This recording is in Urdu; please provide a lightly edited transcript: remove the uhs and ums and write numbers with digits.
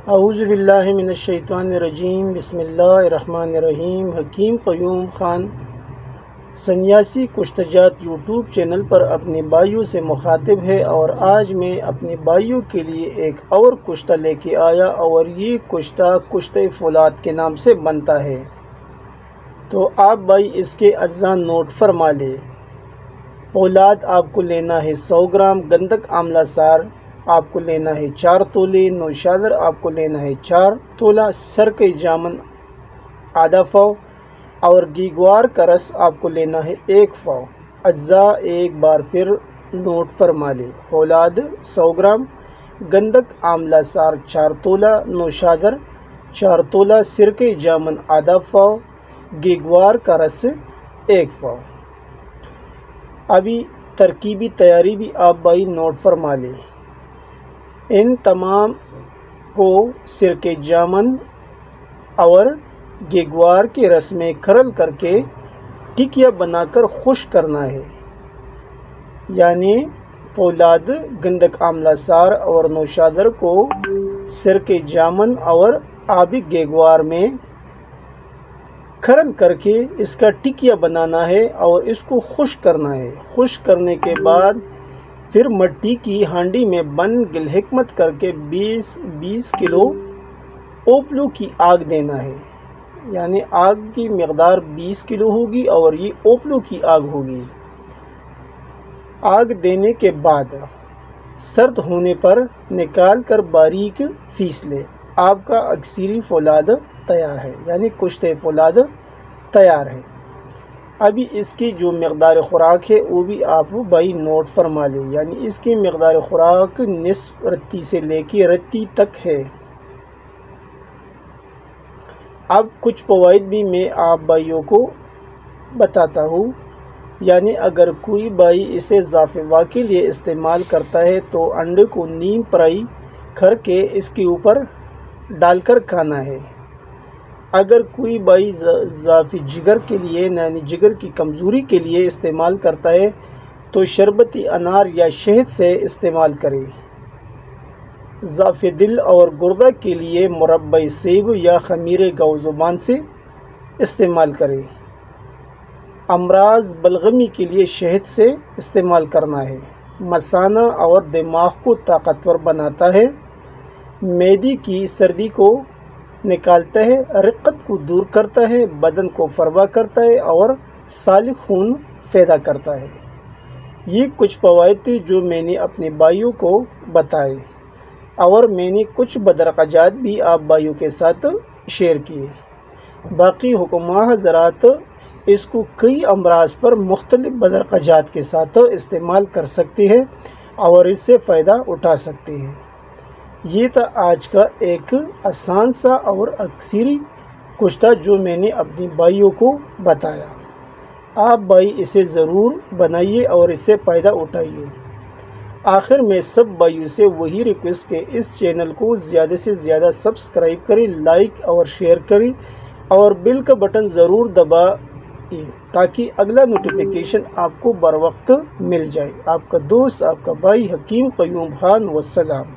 اعوذ باللہ من الشیطان الرجیم، بسم اللہ الرحمن الرحیم۔ حکیم قیوم خان سنیاسی کشتجات یوٹیوب چینل پر اپنے بھائیوں سے مخاطب ہے، اور آج میں اپنے بھائیوں کے لیے ایک اور کشتہ لے کے آیا، اور یہ کشتہ فولاد کے نام سے بنتا ہے۔ تو آپ بھائی اس کے اجزاء نوٹ فرما لیں۔ فولاد آپ کو لینا ہے 100 گرام، گندک آملہ سار آپ کو لینا ہے 4 تولے، نوشادر آپ کو لینا ہے 4 تولہ، سرکہ جامن آدھا پاؤ، اور گیگوار کا رس آپ کو لینا ہے 1 پاؤ۔ اجزاء ایک بار پھر نوٹ فرما لیں۔ فولاد 100 گرام، گندک آملہ سار 4 تولہ، نوشادر 4 تولہ، سرکہ جامن آدھا پاؤ، گیگوار کا رس 1 پاؤ۔ ابھی ترکیبی تیاری بھی آپ بھائی نوٹ فرما لیں۔ ان تمام کو سرکہ جامن اور گیگوار کے رس میں کھرل کر کے ٹکیا بنا کر خشک کرنا ہے، یعنی فولاد، گندک آملہ سار اور نوشادر کو سرکہ جامن اور آبی گیگوار میں کھرل کر کے اس کا ٹکیا بنانا ہے اور اس کو خشک کرنا ہے۔ خشک کرنے کے بعد پھر مٹی کی ہانڈی میں بند گل حکمت کر کے 20 کلو اوپلو کی آگ دینا ہے، یعنی آگ کی مقدار 20 کلو ہوگی اور یہ اوپلو کی آگ ہوگی۔ آگ دینے کے بعد سرد ہونے پر نکال کر باریک پیس لے۔ آپ کا اکثری فولاد تیار ہے، یعنی کشتہ فولاد تیار ہے۔ ابھی اس کی جو مقدار خوراک ہے وہ بھی آپ بھائی نوٹ فرما لیں، یعنی اس کی مقدار خوراک نصف رتی سے لے کے رتی تک ہے۔ اب کچھ فوائد بھی میں آپ بھائیوں کو بتاتا ہوں، یعنی اگر کوئی بھائی اسے اضافہ کے لیے استعمال کرتا ہے تو انڈے کو نیم فرائی کر کے اس کے اوپر ڈال کر کھانا ہے۔ اگر کوئی بھائی اضافی جگر کے لیے، یعنی جگر کی کمزوری کے لیے استعمال کرتا ہے تو شربتی انار یا شہد سے استعمال کرے۔ اضافی دل اور گردہ کے لیے مربع سیب یا خمیر گاؤ زبان سے استعمال کرے۔ امراض بلغمی کے لیے شہد سے استعمال کرنا ہے۔ مثانہ اور دماغ کو طاقتور بناتا ہے، معدے کی سردی کو نکالتا ہے، رقت کو دور کرتا ہے، بدن کو فروا کرتا ہے اور سالک خون پیدا کرتا ہے۔ یہ کچھ فوائد تھے جو میں نے اپنے بھائیوں کو بتائے، اور میں نے کچھ بدرقجات بھی آپ بھائیوں کے ساتھ شیئر کیے۔ باقی حکماء حضرات اس کو کئی امراض پر مختلف بدرقجات کے ساتھ استعمال کر سکتے ہیں اور اس سے فائدہ اٹھا سکتے ہیں۔ یہ تھا آج کا ایک آسان سا اور اکثری کشتہ جو میں نے اپنی بھائیوں کو بتایا۔ آپ بھائی اسے ضرور بنائیے اور اس سے فائدہ اٹھائیے۔ آخر میں سب بھائیوں سے وہی ریکویسٹ کہ اس چینل کو زیادہ سے زیادہ سبسکرائب کریں، لائک اور شیئر کریں، اور بیل کا بٹن ضرور دبائیں تاکہ اگلا نوٹیفیکیشن آپ کو بر وقت مل جائے۔ آپ کا دوست، آپ کا بھائی حکیم قیوم خان، والسلام۔